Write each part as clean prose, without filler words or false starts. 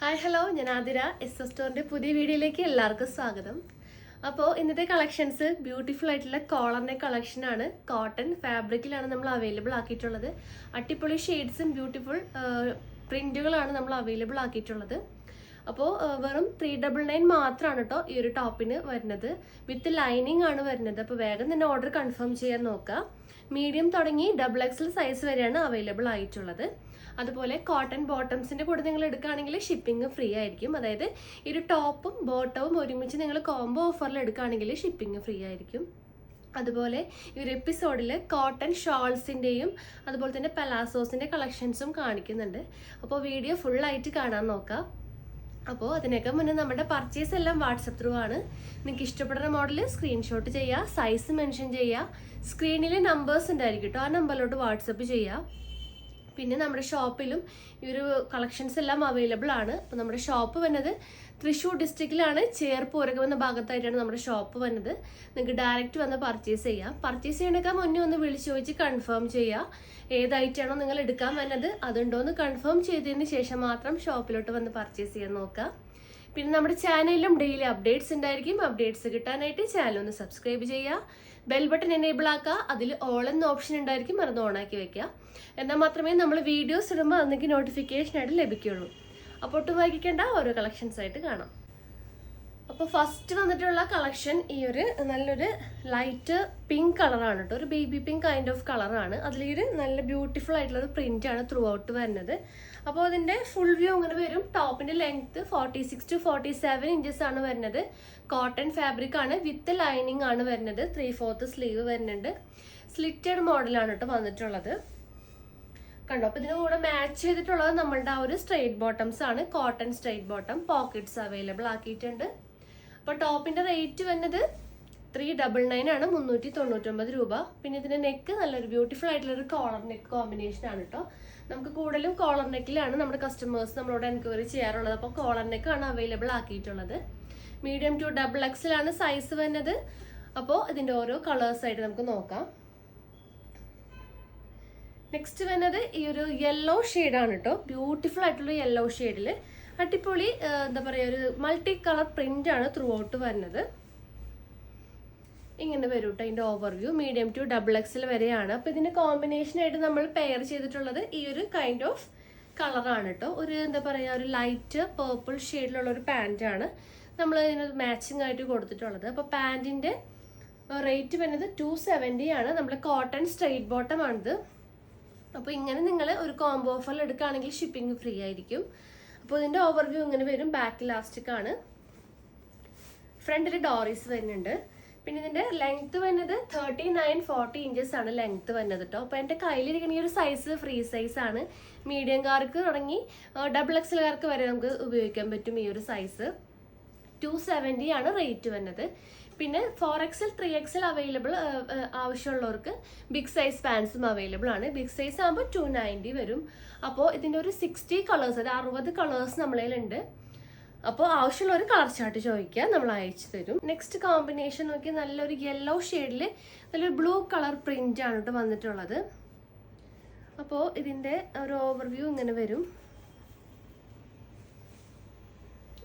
Hi hello, ഞാൻ Athira. S സ്റ്റോറിൻ്റെ പുതിയ വീഡിയോയിലേക്ക് എല്ലാവർക്കും സ്വാഗതം. അപ്പോൾ ഇന്നത്തെ കളക്ഷൻസ് ബ്യൂട്ടിഫുൾ ആയിട്ടുള്ള കോളർ നെക്ക് കളക്ഷനാണ്. കോട്ടൺ ഫാബ്രിക്കിലാണ് നമ്മൾ അവൈലബിൾ ആക്കിയിട്ടുള്ളത്. അടിപൊളി ഷെയ്ഡ്സും ബ്യൂട്ടിഫുൾ പ്രിൻറ്റുകളാണ് നമ്മൾ അവൈലബിൾ ആക്കിയിട്ടുള്ളത്. അപ്പോൾ വെറും 399 മാത്രമാണ് കേട്ടോ ഈ ഒരു ടോപ്പിന് വരുന്നത്. വിത്ത് ലൈനിങ് ആണ് വരുന്നത്. അപ്പോൾ വേഗം തന്നെ ഓർഡർ കൺഫേം ചെയ്യാൻ നോക്കുക. മീഡിയം തുടങ്ങി XXL സൈസ് വരെയാണ് അവൈലബിൾ ആയിട്ടുള്ളത്. അതുപോലെ കോട്ടൺ ബോട്ടംസിൻ്റെ കൂടെ നിങ്ങൾ എടുക്കുകയാണെങ്കിൽ ഷിപ്പിംഗ് ഫ്രീ ആയിരിക്കും. അതായത് ഈ ഒരു ടോപ്പും ബോട്ടവും ഒരുമിച്ച് നിങ്ങൾ കോംബോ ഓഫറിൽ എടുക്കുകയാണെങ്കിൽ ഷിപ്പിംഗ് ഫ്രീ ആയിരിക്കും. അതുപോലെ ഈ ഒരു എപ്പിസോഡിൽ കോട്ടൺ ഷോൾസിൻ്റെയും അതുപോലെ തന്നെ പലാസോസിൻ്റെ കളക്ഷൻസും കാണിക്കുന്നുണ്ട്. അപ്പോൾ വീഡിയോ ഫുള്ളായിട്ട് കാണാൻ നോക്കാം. അപ്പോൾ അതിനൊക്കെ മുന്നേ നമ്മുടെ പർച്ചേസ് എല്ലാം വാട്സപ്പ് ത്രൂ ആണ്. നിങ്ങൾക്ക് ഇഷ്ടപ്പെടുന്ന മോഡൽ സ്ക്രീൻഷോട്ട് ചെയ്യുക, സൈസ് മെൻഷൻ ചെയ്യുക, സ്ക്രീനിൽ നമ്പേഴ്സ് ഉണ്ടായിരിക്കും കേട്ടോ, ആ നമ്പറിലോട്ട് വാട്സപ്പ് ചെയ്യുക. പിന്നെ നമ്മുടെ ഷോപ്പിലും ഈ ഒരു കളക്ഷൻസ് എല്ലാം അവൈലബിൾ ആണ്. അപ്പോൾ നമ്മുടെ ഷോപ്പ് വന്നത് തൃശ്ശൂർ ഡിസ്ട്രിക്റ്റിലാണ്. ചേർപ്പൂരകം എന്ന ഭാഗത്തായിട്ടാണ് നമ്മുടെ ഷോപ്പ് വന്നത്. നിങ്ങൾക്ക് ഡയറക്റ്റ് വന്ന് പർച്ചേസ് ചെയ്യാം. പർച്ചേസ് ചെയ്യണേക്കാൾ മുന്നേ ഒന്ന് വിളിച്ച് ചോദിച്ച് കൺഫേം ചെയ്യുക. ഏതായിട്ടാണോ നിങ്ങൾ എടുക്കാൻ വരുന്നത് അതുണ്ടോ എന്ന് കൺഫേം ചെയ്തതിന് ശേഷം മാത്രം ഷോപ്പിലോട്ട് വന്ന് പർച്ചേസ് ചെയ്യാൻ നോക്കുക. പിന്നെ നമ്മുടെ ചാനലിലും ഡെയിലി അപ്ഡേറ്റ്സ് ഉണ്ടായിരിക്കും. അപ്ഡേറ്റ്സ് കിട്ടാനായിട്ട് ചാനൽ ഒന്ന് സബ്സ്ക്രൈബ് ചെയ്യുക. ബെൽ ബട്ടൺ എനേബിൾ ആക്കുക. അതിൽ ഓൾ എന്ന ഓപ്ഷൻ ഉണ്ടായിരിക്കും, അത് ഓണാക്കി വെക്കുക. എന്നാൽ മാത്രമേ നമ്മൾ വീഡിയോസ് ഇടുമ്പോൾ അന്നേക്ക് നോട്ടിഫിക്കേഷൻ ആയിട്ട് ലഭിക്കുള്ളൂ. അപ്പോൾ ഒട്ടും വൈകിക്കേണ്ട, ഓരോ കളക്ഷൻസ് ആയിട്ട് കാണാം. അപ്പോൾ ഫസ്റ്റ് വന്നിട്ടുള്ള കളക്ഷൻ ഈ ഒരു നല്ലൊരു ലൈറ്റ് പിങ്ക് കളറാണ് കേട്ടോ. ഒരു ബേബി പിങ്ക് കൈൻഡ് ഓഫ് കളറാണ്. അതിലൊരു നല്ല ബ്യൂട്ടിഫുൾ ആയിട്ടുള്ളൊരു പ്രിൻ്റാണ് ത്രൂ ഔട്ട് വരുന്നത്. അപ്പോൾ അതിൻ്റെ ഫുൾ വ്യൂ ഇങ്ങനെ വരും. ടോപ്പിൻ്റെ ലെങ്ത്ത് 46 to 47 ഇഞ്ചസ് ആണ് വരുന്നത്. കോട്ടൺ ഫാബ്രിക് ആണ്, വിത്ത് ലൈനിങ് ആണ് വരുന്നത്. 3/4 സ്ലീവ് വരുന്നുണ്ട്. സ്ലിറ്റഡ് മോഡലാണ് കേട്ടോ വന്നിട്ടുള്ളത്. കണ്ടോ, അപ്പോൾ ഇതിന് കൂടെ മാച്ച് ചെയ്തിട്ടുള്ളത് നമ്മളുടെ ആ ഒരു സ്ട്രെയിറ്റ് ബോട്ടംസ് ആണ്. Cotton straight bottom pockets available ആക്കിയിട്ടുണ്ട്. അപ്പോൾ ടോപ്പിൻ്റെ റേറ്റ് വരുന്നത് 399 ആണ്, 399 രൂപ. പിന്നെ ഇതിൻ്റെ നെക്ക് നല്ലൊരു ബ്യൂട്ടിഫുൾ ആയിട്ടുള്ളൊരു കോളർ നെക്ക് കോമ്പിനേഷൻ ആണ് കേട്ടോ. നമുക്ക് കൂടുതലും കോളർ നെക്കിലാണ് നമ്മുടെ കസ്റ്റമേഴ്സ് നമ്മളോട് എൻക്വയറി ചെയ്യാറുള്ളത്. അപ്പോൾ കോളർ നെക്കാണ് അവൈലബിൾ ആക്കിയിട്ടുള്ളത്. മീഡിയം ടു XXL ആണ് സൈസ് വരുന്നത്. അപ്പോൾ ഇതിൻ്റെ ഓരോ കളേഴ്സായിട്ട് നമുക്ക് നോക്കാം. നെക്സ്റ്റ് വരുന്നത് ഈ ഒരു യെല്ലോ ഷെയ്ഡാണ് കേട്ടോ. ബ്യൂട്ടിഫുൾ ആയിട്ടുള്ള യെല്ലോ ഷെയ്ഡിൽ അടിപൊളി എന്താ പറയുക, ഒരു മൾട്ടി കളർ പ്രിന്റ് ആണ് ത്രൂ ഔട്ട് വരുന്നത്. ഇങ്ങനെ വരും കേട്ടോ ഇതിൻ്റെ ഓവർവ്യൂ. മീഡിയം ടു XXL വരെയാണ്. അപ്പോൾ ഇതിൻ്റെ കോമ്പിനേഷനായിട്ട് നമ്മൾ പെയർ ചെയ്തിട്ടുള്ളത് ഈ ഒരു കൈൻഡ് ഓഫ് കളറാണ് കേട്ടോ. ഒരു എന്താ പറയുക, ഒരു ലൈറ്റ് പേർപ്പിൾ ഷെയ്ഡിലുള്ള ഒരു പാൻറ്റാണ് നമ്മൾ ഇതിന് മാച്ചിങ് ആയിട്ട് കൊടുത്തിട്ടുള്ളത്. അപ്പോൾ പാൻറ്റിൻ്റെ റേറ്റ് വരുന്നത് 270 ആണ്. നമ്മൾ കോട്ടൺ സ്ട്രെയിറ്റ് ബോട്ടം ആണിത്. അപ്പോൾ ഇങ്ങനെ നിങ്ങൾ ഒരു കോംബോ ഓഫറിൽ എടുക്കുകയാണെങ്കിൽ ഷിപ്പിംഗ് ഫ്രീ ആയിരിക്കും. അപ്പോൾ ഇതിൻ്റെ ഓവർവ്യൂ ഇങ്ങനെ വരും. ബാക്ക് ഇലാസ്റ്റിക് ആണ്, ഫ്രണ്ടിൽ ഡോറീസ് വരുന്നുണ്ട്. പിന്നെ ഇതിൻ്റെ ലെങ്ത്ത് വരുന്നത് 39-40 ഇഞ്ചസ് ആണ് ലെങ്ത്ത് വരുന്നത് കേട്ടോ. അപ്പോൾ എൻ്റെ കയ്യിലിരിക്കുന്ന ഈ ഒരു സൈസ് ഫ്രീ സൈസ് ആണ്. മീഡിയംകാർക്ക് തുടങ്ങി XXLകാർക്ക് വരെ നമുക്ക് ഉപയോഗിക്കാൻ പറ്റും ഈ ഒരു സൈസ്. 270 ആണ് റേറ്റ് വരുന്നത്. പിന്നെ 4XL 3XL അവൈലബിൾ ആവശ്യമുള്ളവർക്ക് ബിഗ് സൈസ് പാൻസും അവൈലബിൾ ആണ്. ബിഗ് സൈസ് ആകുമ്പോൾ 290 വരും. അപ്പോൾ ഇതിൻ്റെ ഒരു 60 കളേഴ്സ്, ഒരു 60 കളേഴ്സ് നമ്മളതിലുണ്ട്. അപ്പോൾ ആവശ്യമുള്ളവർ കളർ ചാർട്ട് ചോദിക്കുക, നമ്മൾ അയച്ചു തരും. നെക്സ്റ്റ് കോമ്പിനേഷൻ നോക്കി നല്ലൊരു യെല്ലോ ഷെയ്ഡിൽ നല്ലൊരു ബ്ലൂ കളർ പ്രിൻ്റ് ആണ് കേട്ടോ വന്നിട്ടുള്ളത്. അപ്പോൾ ഇതിൻ്റെ ഒരു ഓവർവ്യൂ ഇങ്ങനെ വരും.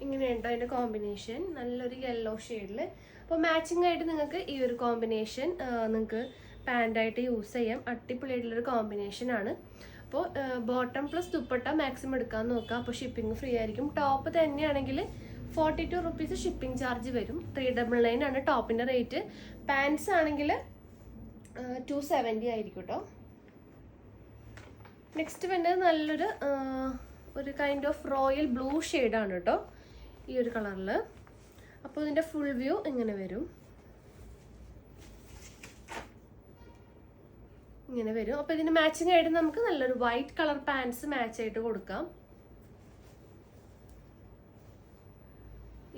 ഇങ്ങനെയുണ്ടോ അതിൻ്റെ കോമ്പിനേഷൻ, നല്ലൊരു യെല്ലോ ഷെയ്ഡിൽ. അപ്പോൾ മാച്ചിങ് ആയിട്ട് നിങ്ങൾക്ക് ഈ ഒരു കോമ്പിനേഷൻ നിങ്ങൾക്ക് പാൻറ്റായിട്ട് യൂസ് ചെയ്യാം. അടിപൊളിയായിട്ടുള്ളൊരു കോമ്പിനേഷനാണ്. അപ്പോൾ ബോട്ടം പ്ലസ് ദുപ്പട്ട മാക്സിമം എടുക്കാൻ നോക്കുക. അപ്പോൾ ഷിപ്പിംഗ് ഫ്രീ ആയിരിക്കും. ടോപ്പ് തന്നെയാണെങ്കിൽ 42 റുപ്പീസ് ഷിപ്പിംഗ് ചാർജ് വരും. 399 ആണ് ടോപ്പിൻ്റെ റേറ്റ്. പാൻസ് ആണെങ്കിൽ 270 ആയിരിക്കും കേട്ടോ. നെക്സ്റ്റ് വേണ്ടത് നല്ലൊരു ഒരു കൈൻഡ് ഓഫ് റോയൽ ബ്ലൂ ഷെയ്ഡാണ് കേട്ടോ ഈ ഒരു കളറിൽ. അപ്പോൾ ഇതിൻ്റെ ഫുൾ വ്യൂ ഇങ്ങനെ വരും. ഇങ്ങനെ വരും. അപ്പോൾ ഇതിന് മാച്ചിങ് ആയിട്ട് നമുക്ക് നല്ലൊരു വൈറ്റ് കളർ പാൻസ് മാച്ച് ആയിട്ട് കൊടുക്കാം.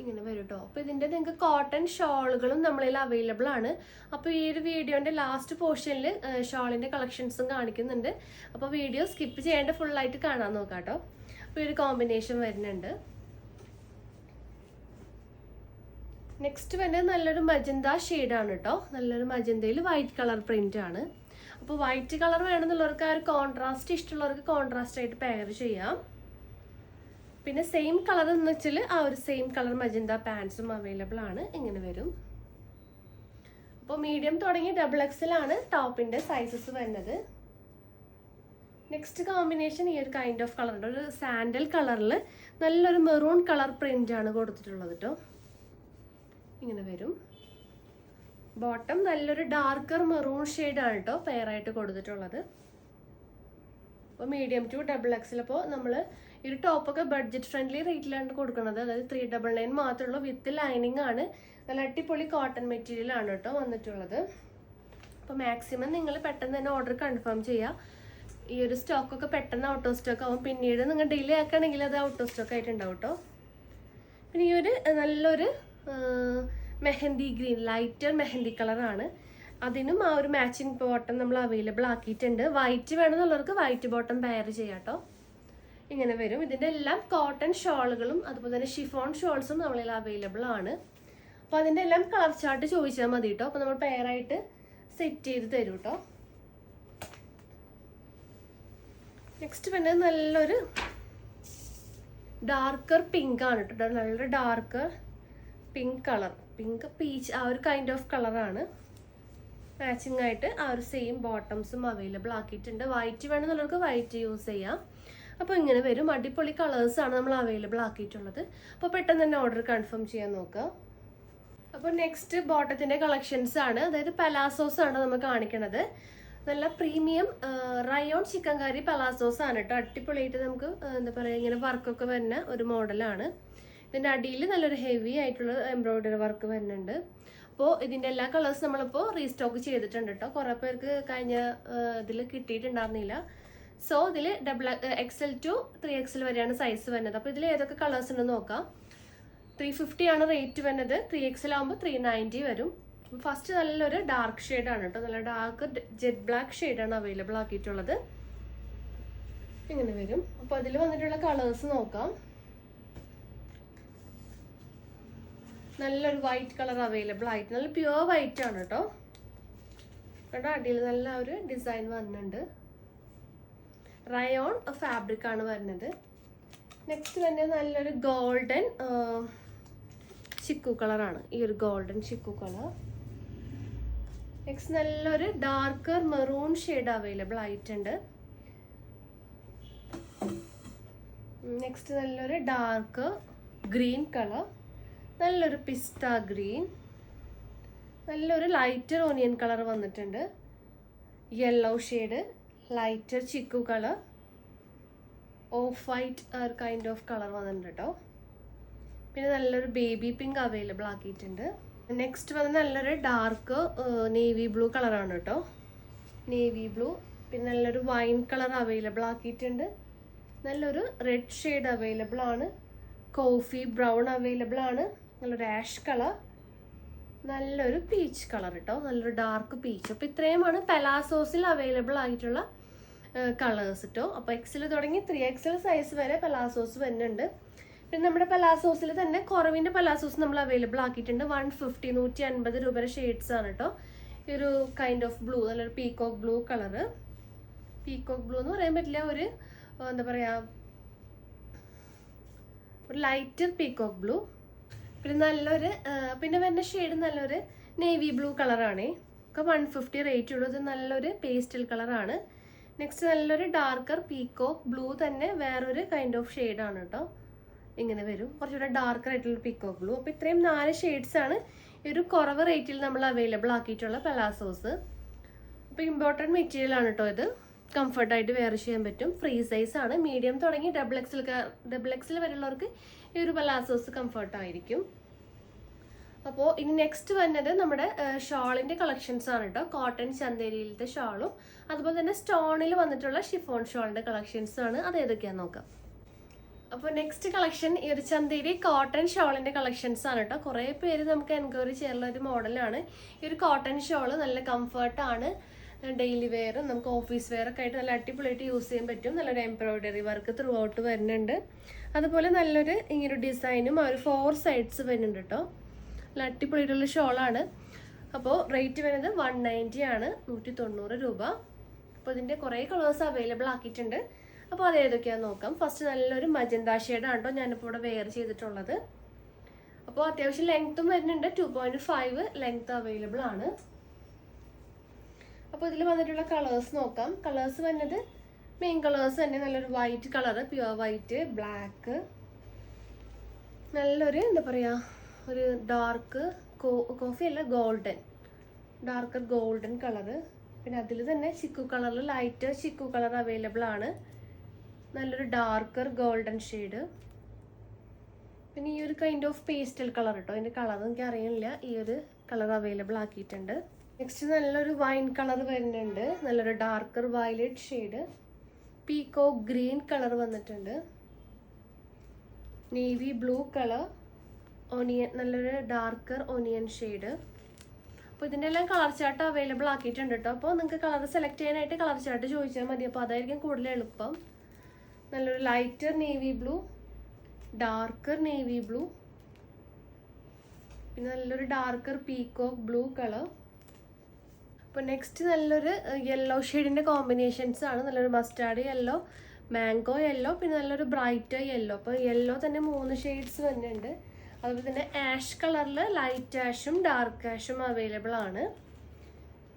ഇങ്ങനെ വരും കേട്ടോ. അപ്പോൾ ഇതിൻ്റെ നിങ്ങൾക്ക് കോട്ടൺ ഷോളുകളും നമ്മളിൽ അവൈലബിൾ ആണ്. അപ്പോൾ ഈ ഒരു വീഡിയോൻ്റെ ലാസ്റ്റ് പോർഷനിൽ ഷോളിൻ്റെ കളക്ഷൻസും കാണിക്കുന്നുണ്ട്. അപ്പോൾ വീഡിയോ സ്കിപ്പ് ചെയ്യേണ്ട ഫുള്ളായിട്ട് കാണാൻ നോക്കാം കേട്ടോ. അപ്പോൾ ഈ ഒരു കോമ്പിനേഷൻ വരുന്നുണ്ട്. നെക്സ്റ്റ് വരുന്നത് നല്ലൊരു മജന്ത ഷെയ്ഡാണ് കേട്ടോ. നല്ലൊരു മജന്തയിൽ വൈറ്റ് കളർ പ്രിൻ്റ് ആണ്. അപ്പോൾ വൈറ്റ് കളർ വേണമെന്നുള്ളവർക്ക് ആ ഒരു കോൺട്രാസ്റ്റ് ഇഷ്ടമുള്ളവർക്ക് കോൺട്രാസ്റ്റ് ആയിട്ട് പെയർ ചെയ്യാം. പിന്നെ സെയിം കളർ എന്ന് വെച്ചാൽ ആ ഒരു സെയിം കളർ മജന്ത പാൻസും അവൈലബിൾ ആണ്. ഇങ്ങനെ വരും. അപ്പോൾ മീഡിയം തുടങ്ങി XXL ആണ് ടോപ്പിൻ്റെ സൈസസ് വരുന്നത്. നെക്സ്റ്റ് കോമ്പിനേഷൻ ഈ ഒരു കൈൻഡ് ഓഫ് കളറുണ്ട്. ഒരു സാൻഡൽ കളറിൽ നല്ലൊരു മെറൂൺ കളർ പ്രിൻ്റ് ആണ് കൊടുത്തിട്ടുള്ളത് കേട്ടോ. ഇങ്ങനെ വരും. ബോട്ടം നല്ലൊരു ഡാർക്കർ മെറൂൺ ഷെയ്ഡാണ് കേട്ടോ പെയറായിട്ട് കൊടുത്തിട്ടുള്ളത്. അപ്പോൾ മീഡിയം ടു XXL. അപ്പോൾ നമ്മൾ ഈ ഒരു ടോപ്പൊക്കെ ബഡ്ജറ്റ് ഫ്രണ്ട്ലി റേറ്റിലാണ് കൊടുക്കുന്നത്. അതായത് 399 മാത്രമുള്ള വിത്ത് ലൈനിങ് ആണ്. നല്ല അടിപൊളി കോട്ടൺ മെറ്റീരിയൽ ആണ് കേട്ടോ വന്നിട്ടുള്ളത്. അപ്പോൾ മാക്സിമം നിങ്ങൾ പെട്ടെന്ന് തന്നെ ഓർഡർ കൺഫേം ചെയ്യുക. ഈ ഒരു സ്റ്റോക്കൊക്കെ പെട്ടെന്ന് ഔട്ട് ഓഫ് സ്റ്റോക്ക് ആവും. പിന്നീട് നിങ്ങൾ ഡിലേ ആക്കുകയാണെങ്കിൽ അത് ഔട്ട് ഓഫ് സ്റ്റോക്ക് ആയിട്ടുണ്ടാവും കേട്ടോ. പിന്നെ ഈ ഒരു നല്ലൊരു മെഹന്തി ഗ്രീൻ, ലൈറ്റർ മെഹന്തി കളറാണ്. അതിനും ആ ഒരു മാച്ചിങ് ബോട്ടം നമ്മൾ അവൈലബിൾ ആക്കിയിട്ടുണ്ട്. വൈറ്റ് വേണമെന്നുള്ളവർക്ക് വൈറ്റ് ബോട്ടം പെയർ ചെയ്യാം കേട്ടോ. ഇങ്ങനെ വരും. ഇതിൻ്റെ എല്ലാം കോട്ടൺ ഷോളുകളും അതുപോലെ തന്നെ ഷിഫോൺ ഷോൾസും നമ്മളിൽ അവൈലബിൾ ആണ്. അപ്പോൾ അതിൻ്റെ എല്ലാം കളർ ചാർട്ട് ചോദിച്ചാൽ മതി കേട്ടോ. അപ്പോൾ നമ്മൾ പെയറായിട്ട് സെറ്റ് ചെയ്ത് തരും കേട്ടോ. നെക്സ്റ്റ് പിന്നെ നല്ലൊരു ഡാർക്കർ പിങ്ക് ആണ് കേട്ടോ. നല്ലൊരു darker pink colour, pink peach ആ ഒരു കൈൻഡ് ഓഫ് കളറാണ്. മാച്ചിങ് ആയിട്ട് ആ ഒരു സെയിം ബോട്ടംസും അവൈലബിൾ ആക്കിയിട്ടുണ്ട്. വൈറ്റ് വേണമെന്നുള്ളവർക്ക് വൈറ്റ് യൂസ് ചെയ്യാം. അപ്പോൾ ഇങ്ങനെ വരും. അടിപൊളി കളേഴ്സാണ് നമ്മൾ അവൈലബിൾ ആക്കിയിട്ടുള്ളത്. അപ്പോൾ പെട്ടെന്ന് തന്നെ ഓർഡർ കൺഫേം ചെയ്യാൻ നോക്കുക. അപ്പോൾ നെക്സ്റ്റ് ബോട്ടത്തിൻ്റെ കളക്ഷൻസ് ആണ്. അതായത് പലാസോസ് ആണ് നമ്മൾ കാണിക്കണത്. നല്ല പ്രീമിയം റയോൺ ചിക്കൻകാരി പലാസോസ് ആണ് കേട്ടോ. അടിപൊളിയായിട്ട് നമുക്ക് എന്താ പറയുക ഇങ്ങനെ വർക്കൊക്കെ വരുന്ന ഒരു മോഡലാണ്. ഇതിൻ്റെ അടിയിൽ നല്ലൊരു ഹെവി ആയിട്ടുള്ള എംബ്രോയിഡറി വർക്ക് വരുന്നുണ്ട്. അപ്പോൾ ഇതിൻ്റെ എല്ലാ കളേഴ്സ് നമ്മളിപ്പോൾ റീസ്റ്റോക്ക് ചെയ്തിട്ടുണ്ട് കേട്ടോ. കുറേ പേർക്ക് കഴിഞ്ഞ ഇതിൽ കിട്ടിയിട്ടുണ്ടായിരുന്നില്ല. സോ ഇതിൽ XL to 3XL വരെയാണ് സൈസ് വരുന്നത്. അപ്പോൾ ഇതിൽ ഏതൊക്കെ കളേഴ്സ് ഉണ്ടെന്ന് നോക്കാം. 350 ആണ് റേറ്റ് വരുന്നത്. 3XL ആകുമ്പോൾ 390 വരും. ഫസ്റ്റ് നല്ലൊരു ഡാർക്ക് ഷെയ്ഡാണ് കേട്ടോ. നല്ല ഡാർക്ക് ജെറ്റ് ബ്ലാക്ക് ഷെയ്ഡാണ് അവൈലബിൾ ആക്കിയിട്ടുള്ളത്. ഇങ്ങനെ വരും. അപ്പോൾ അതിൽ വന്നിട്ടുള്ള കളേഴ്സ് നോക്കാം. നല്ലൊരു വൈറ്റ് കളർ അവൈലബിൾ ആയിട്ട്, നല്ല പ്യുവർ വൈറ്റ് ആണ് കേട്ടോ. കേട്ടോ അടിയിൽ നല്ല ഒരു ഡിസൈൻ വരുന്നുണ്ട്. റയോൺ ഫാബ്രിക് ആണ് വരുന്നത്. നെക്സ്റ്റ് തന്നെ നല്ലൊരു ഗോൾഡൻ ചിക്കു കളറാണ്. ഈ ഒരു ഗോൾഡൻ ചിക്കു കളർ. നെക്സ്റ്റ് നല്ലൊരു ഡാർക്കർ മെറൂൺ ഷെയ്ഡ് അവൈലബിൾ ആയിട്ടുണ്ട്. നെക്സ്റ്റ് നല്ലൊരു ഡാർക്ക് ഗ്രീൻ കളർ, നല്ലൊരു പിസ്ത ഗ്രീൻ, നല്ലൊരു ലൈറ്റർ ഓണിയൻ കളർ വന്നിട്ടുണ്ട്. Yellow shade, lighter chikoo colour, off white ഒരു കൈൻഡ് ഓഫ് കളർ വന്നിട്ടുണ്ട് കേട്ടോ. പിന്നെ നല്ലൊരു ബേബി പിങ്ക് അവൈലബിൾ ആക്കിയിട്ടുണ്ട്. നെക്സ്റ്റ് വന്ന് നല്ലൊരു ഡാർക്ക് നേവി ബ്ലൂ കളറാണ് കേട്ടോ. Navy blue. പിന്നെ നല്ലൊരു വൈൻ കളർ അവൈലബിൾ ആക്കിയിട്ടുണ്ട്. നല്ലൊരു റെഡ് ഷെയ്ഡ് അവൈലബിൾ ആണ്. കോഫി ബ്രൗൺ അവൈലബിൾ ആണ്. നല്ലൊരു ആഷ് കളർ, നല്ലൊരു പീച്ച് കളർ കേട്ടോ. നല്ലൊരു ഡാർക്ക് പീച്ച്. അപ്പോൾ ഇത്രയുമാണ് പലാസോസിൽ അവൈലബിൾ ആയിട്ടുള്ള കളേഴ്സ് കേട്ടോ. അപ്പോൾ XL തുടങ്ങി 3XL സൈസ് വരെ പലാസോസ് വരുന്നുണ്ട്. പിന്നെ നമ്മുടെ പലാസോസിൽ തന്നെ കുറവിൻ്റെ പലാസോസ് നമ്മൾ അവൈലബിൾ ആക്കിയിട്ടുണ്ട്. 150 150 രൂപയുടെ ഷെയ്ഡ്സ് ആണ് കേട്ടോ. ഈ ഒരു കൈൻഡ് ഓഫ് ബ്ലൂ, നല്ലൊരു peacock blue colour. Peacock blue എന്ന് പറയാൻ പറ്റില്ല, ഒരു എന്താ പറയുക, ഒരു ലൈറ്റർ പീകോക്ക് ബ്ലൂ. പിന്നെ നല്ലൊരു പിന്നെ വരുന്ന ഷെയ്ഡ് നല്ലൊരു നേവി ബ്ലൂ കളറാണേ. ഒക്കെ 150 റേറ്റ് ഉള്ളത്. നല്ലൊരു പേസ്റ്റൽ കളറാണ്. നെക്സ്റ്റ് നല്ലൊരു ഡാർക്കർ പീകോക്ക് ബ്ലൂ തന്നെ വേറൊരു കൈൻഡ് ഓഫ് ഷെയ്ഡാണ് കേട്ടോ. ഇങ്ങനെ വരും. കുറച്ചുകൂടെ ഡാർക്കർ ആയിട്ടുള്ള പീകോക്ക് ബ്ലൂ. അപ്പോൾ ഇത്രയും 4 ഷെയ്ഡ്സാണ് ഈ ഒരു കുറവ് റേറ്റിൽ നമ്മൾ അവൈലബിൾ ആക്കിയിട്ടുള്ള പലാസോസ്. അപ്പോൾ ഇമ്പോർട്ടൻറ്റ് മെറ്റീരിയൽ ആണ് കേട്ടോ ഇത്. കംഫർട്ടായിട്ട് വെയർ ചെയ്യാൻ പറ്റും. ഫ്രീ സൈസ് ആണ്. മീഡിയം തുടങ്ങി XXL വരെയുള്ളവർക്ക് ഈ ഒരു പലാസോസ് കംഫർട്ടായിരിക്കും. അപ്പോൾ ഇനി നെക്സ്റ്റ് വന്നത് നമ്മുടെ ഷോളിൻ്റെ കളക്ഷൻസ് ആണ് കേട്ടോ. കോട്ടൺ ചന്തേരിയിലത്തെ ഷോളും അതുപോലെ തന്നെ സ്റ്റോണിൽ വന്നിട്ടുള്ള ഷിഫോൺ ഷോളിൻ്റെ കളക്ഷൻസ് ആണ്. അത് ഏതൊക്കെയാണെന്ന് നോക്കാം. അപ്പോൾ നെക്സ്റ്റ് കളക്ഷൻ ഈ ഒരു ചന്തേരി കോട്ടൺ ഷോളിൻ്റെ കളക്ഷൻസ് ആണ് കേട്ടോ. കുറേ പേര് നമുക്ക് എൻക്വയറി ചെയ്യാനുള്ള ഒരു മോഡലാണ്. ഈ ഒരു കോട്ടൺ ഷോൾ നല്ല കംഫർട്ടാണ്. ഡെയിലി വെയർ, നമുക്ക് ഓഫീസ് വെയർ ഒക്കെ ആയിട്ട് നല്ല അടിപൊളിയായിട്ട് യൂസ് ചെയ്യാൻ പറ്റും. നല്ലൊരു എംബ്രോയിഡറി വർക്ക് ത്രൂ ഔട്ട് വരുന്നുണ്ട്. അതുപോലെ നല്ലൊരു ഇങ്ങനൊരു ഡിസൈനും ആ ഒരു 4 സൈഡ്സ് വരുന്നുണ്ട് കേട്ടോ. നല്ല അടിപൊളിയായിട്ടുള്ള ഷോളാണ്. അപ്പോൾ റേറ്റ് വരുന്നത് 190 ആണ്, 190 രൂപ. അപ്പോൾ ഇതിൻ്റെ കുറേ കളേഴ്സ് അവൈലബിൾ ആക്കിയിട്ടുണ്ട്. അപ്പോൾ അത് ഏതൊക്കെയാണെന്ന് നോക്കാം. ഫസ്റ്റ് നല്ലൊരു മജന്ത ഷെയ്ഡാണ് കേട്ടോ ഞാനിപ്പോൾ ഇവിടെ വെയർ ചെയ്തിട്ടുള്ളത്. അപ്പോൾ അത്യാവശ്യം ലെങ്ത്തും വരുന്നുണ്ട്, 2.5 ലെങ്ത് അവൈലബിൾ ആണ്. അപ്പോൾ ഇതിൽ വന്നിട്ടുള്ള കളേഴ്സ് നോക്കാം. കളേഴ്സ് വരുന്നത് മെയിൻ കളേഴ്സ് തന്നെ, നല്ലൊരു white colour, pure white, black, നല്ലൊരു എന്താ പറയുക ഒരു ഡാർക്ക് കോഫി അല്ല ഗോൾഡൻ, ഡാർക്കർ ഗോൾഡൻ കളറ്. പിന്നെ അതിൽ തന്നെ ചിക്കു കളറിൽ ലൈറ്റ് ചിക്കു കളർ അവൈലബിൾ ആണ്, നല്ലൊരു ഡാർക്കർ ഗോൾഡൻ ഷെയ്ഡ്. പിന്നെ ഈ ഒരു കൈൻഡ് ഓഫ് പേസ്റ്റൽ കളർ കേട്ടോ, അതിൻ്റെ കളർ എനിക്ക് അറിയില്ല, ഈ ഒരു കളർ അവൈലബിൾ ആക്കിയിട്ടുണ്ട്. നെക്സ്റ്റ് നല്ലൊരു വൈൻ കളർ വരുന്നുണ്ട്, നല്ലൊരു darker violet shade, പീക്കോ green colour വന്നിട്ടുണ്ട്, നേവി ബ്ലൂ കളർ, ഓണിയൻ, നല്ലൊരു ഡാർക്കർ ഓണിയൻ ഷെയ്ഡ്. അപ്പോൾ ഇതിൻ്റെ എല്ലാം കളർ ചാർട്ട് അവൈലബിൾ ആക്കിയിട്ടുണ്ട് കേട്ടോ. അപ്പോൾ നിങ്ങൾക്ക് കളർ സെലക്ട് ചെയ്യാനായിട്ട് കളർ ചാർട്ട് ചോദിച്ചാൽ മതി, അപ്പോൾ അതായിരിക്കും കൂടുതൽ എളുപ്പം. നല്ലൊരു lighter navy blue, darker navy blue, പിന്നെ നല്ലൊരു ഡാർക്കർ പീകോക്ക് ബ്ലൂ കളർ. അപ്പോൾ നെക്സ്റ്റ് നല്ലൊരു യെല്ലോ ഷെയ്ഡിൻ്റെ കോമ്പിനേഷൻസ് ആണ്, നല്ലൊരു മസ്റ്റാർഡ് യെല്ലോ, മാംഗോ യെല്ലോ, പിന്നെ നല്ലൊരു ബ്രൈറ്റ് യെല്ലോ. അപ്പോൾ യെല്ലോ തന്നെ 3 ഷെയ്ഡ്സ് വരുന്നുണ്ട്. അതുപോലെ തന്നെ ആഷ് കളറിൽ ലൈറ്റ് ആഷും ഡാർക്ക് ആഷും അവൈലബിൾ ആണ്.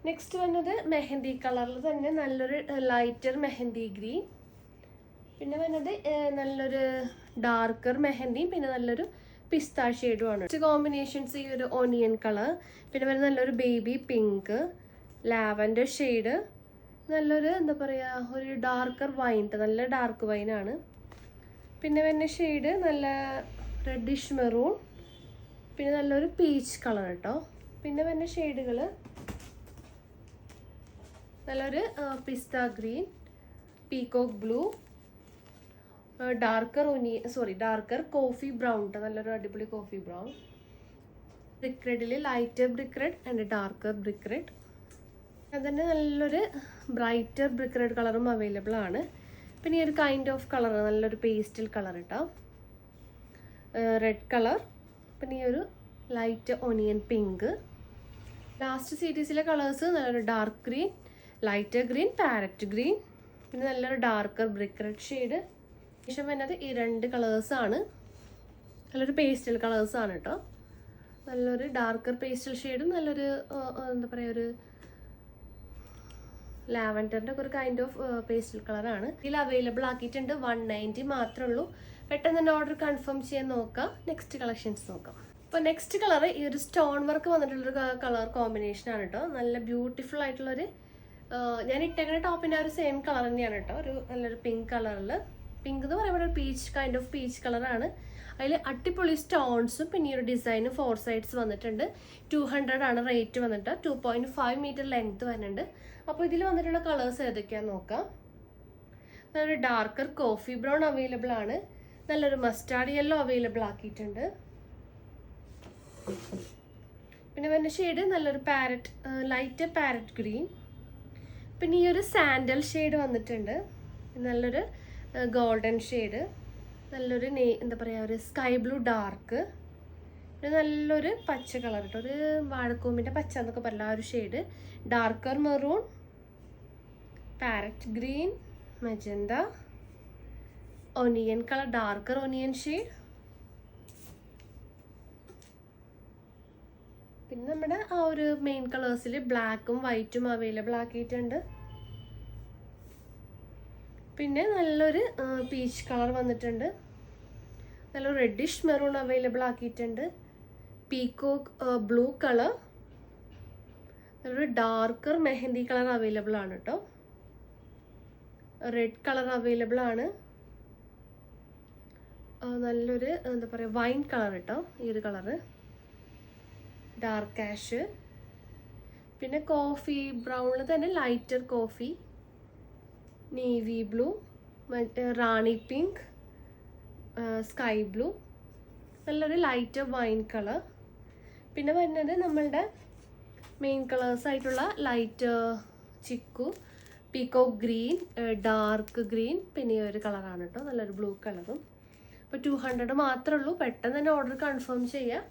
നെക്സ്റ്റ് വന്നത് മെഹന്തി കളറിൽ തന്നെ നല്ലൊരു ലൈറ്റർ മെഹന്തി ഗ്രീൻ, പിന്നെ വന്നത് നല്ലൊരു ഡാർക്കർ മെഹന്തിയും പിന്നെ നല്ലൊരു പിസ്ത ഷെയ്ഡുമാണ്. നെക്സ്റ്റ് കോമ്പിനേഷൻസ് ഈ ഒരു ഓണിയൻ കളർ, പിന്നെ വരുന്ന നല്ലൊരു ബേബി പിങ്ക്, ലാവൻഡർ ഷെയ്ഡ്, നല്ലൊരു എന്താ പറയുക ഒരു ഡാർക്കർ വൈൻ, നല്ല ഡാർക്ക് വൈനാണ്. പിന്നെ വരുന്ന ഷെയ്ഡ് നല്ല റെഡിഷ് മെറൂൺ, പിന്നെ നല്ലൊരു പീച്ച് കളർ കേട്ടോ. പിന്നെ വരുന്ന ഷെയ്ഡുകൾ നല്ലൊരു pista green, peacock blue, darker coffee brown കേട്ടോ, നല്ലൊരു അടിപൊളി കോഫി ബ്രൗൺ. ബ്രിക്ക് റെഡിൽ lighter brick red and darker brick red, അതുതന്നെ നല്ലൊരു ബ്രൈറ്റർ ബ്രിക്ക് റെഡ് കളറും അവൈലബിൾ ആണ്. പിന്നെ ഈ ഒരു കൈൻഡ് ഓഫ് കളർ നല്ലൊരു പേസ്റ്റൽ കളർ കേട്ടോ, റെഡ് കളർ, പിന്നെ ഈ ഒരു ലൈറ്റ് ഓണിയൻ പിങ്ക്. ലാസ്റ്റ് സീരീസിലെ കളേഴ്സ് നല്ലൊരു dark green, lighter green, parrot green, പിന്നെ നല്ലൊരു ഡാർക്കർ ബ്രിക്ക് റെഡ് ഷെയ്ഡ്. ശേഷം വരുന്നത് ഈ 2 കളേഴ്സാണ്, നല്ലൊരു പേസ്റ്റൽ കളേഴ്സാണ് കേട്ടോ, നല്ലൊരു ഡാർക്കർ പേസ്റ്റൽ ഷെയ്ഡും നല്ലൊരു എന്താ പറയുക ഒരു ലാവൻഡറിൻ്റെ ഒക്കെ ഒരു കൈൻഡ് ഓഫ് പേസ്റ്റൽ കളറാണ്. ഇതിൽ അവൈലബിൾ ആക്കിയിട്ടുണ്ട്. 190 മാത്രമേ ഉള്ളൂ. പെട്ടെന്ന് തന്നെ ഓർഡർ കൺഫേം ചെയ്യാൻ നോക്കാം. നെക്സ്റ്റ് കളക്ഷൻസ് നോക്കാം. അപ്പോൾ നെക്സ്റ്റ് കളർ ഈ ഒരു സ്റ്റോൺ വർക്ക് വന്നിട്ടുള്ളൊരു കളർ കോമ്പിനേഷനാണ് കേട്ടോ, നല്ല ബ്യൂട്ടിഫുൾ ആയിട്ടുള്ളൊരു ഞാൻ ഇട്ടേക്കുന്ന ടോപ്പിൻ്റെ ഒരു സെയിം കളർ തന്നെയാണ് കേട്ടോ, ഒരു നല്ലൊരു പിങ്ക് കളറിൽ. പിങ്ക് എന്ന് പറയുമ്പോൾ ഒരു പീച്ച് കൈൻഡ് ഓഫ് പീച്ച് കളറാണ്. അതിൽ അടിപൊളി സ്റ്റോൺസും പിന്നെ ഈ ഒരു ഡിസൈനും 4 സൈഡ്സ് വന്നിട്ടുണ്ട്. 200 ആണ് റേറ്റ് വന്നിട്ട്, 2.5 മീറ്റർ ലെങ്ത് വരുന്നുണ്ട്. അപ്പോൾ ഇതിൽ വന്നിട്ടുള്ള കളേഴ്സ് ഏതൊക്കെയാണെന്ന് നോക്കാം. നല്ലൊരു ഡാർക്കർ കോഫി ബ്രൗൺ അവൈലബിൾ ആണ്, നല്ലൊരു മസ്റ്റാർഡ് യെല്ലോ അവൈലബിൾ ആക്കിയിട്ടുണ്ട്. പിന്നെ വരുന്ന ഷെയ്ഡ് നല്ലൊരു പാരറ്റ്, ലൈറ്റ് പാരറ്റ് ഗ്രീൻ, പിന്നെ ഈ ഒരു സാൻഡൽ ഷെയ്ഡ് വന്നിട്ടുണ്ട്, നല്ലൊരു ഗോൾഡൻ ഷെയ്ഡ്, നല്ലൊരു എന്താ പറയുക ഒരു സ്കൈ ബ്ലൂ ഡാർക്ക്, പിന്നെ നല്ലൊരു പച്ച കളർ കേട്ടോ, ഒരു വാഴക്കൂമ്പിൻ്റെ പച്ച എന്നൊക്കെ പറഞ്ഞ ആ ഒരു shade, darker maroon, parrot green, magenta, onion colour, darker onion shade. പിന്നെ നമ്മുടെ ആ ഒരു മെയിൻ കളേഴ്സിൽ ബ്ലാക്കും വൈറ്റും അവൈലബിൾ ആക്കിയിട്ടുണ്ട്. പിന്നെ നല്ലൊരു പീച്ച് കളർ വന്നിട്ടുണ്ട്, നല്ലൊരു റെഡിഷ് മെറൂൺ അവൈലബിൾ ആക്കിയിട്ടുണ്ട്, പീകോക്ക് ബ്ലൂ കളർ, നല്ലൊരു ഡാർക്കർ മെഹന്തി കളർ അവൈലബിൾ ആണ് കേട്ടോ, റെഡ് കളർ അവൈലബിൾ ആണ്, നല്ലൊരു എന്താ പറയുക വൈൻ കളർ കേട്ടോ, ഈ ഒരു കളറ് ഡാർക്ക് ആഷ്, പിന്നെ കോഫി ബ്രൗണിൽ തന്നെ lighter coffee, navy blue, rani pink, sky blue, നല്ലൊരു ലൈറ്റർ വൈൻ കളർ. പിന്നെ വരുന്നത് നമ്മളുടെ മെയിൻ കളേഴ്സ് ആയിട്ടുള്ള light chikoo, peacock green, dark green, പിന്നെ ഈ ഒരു കളറാണ് കേട്ടോ, നല്ലൊരു ബ്ലൂ കളറും. അപ്പോൾ 200 മാത്രമേ ഉള്ളൂ. പെട്ടെന്ന് തന്നെ ഓർഡർ കൺഫേം ചെയ്യാം.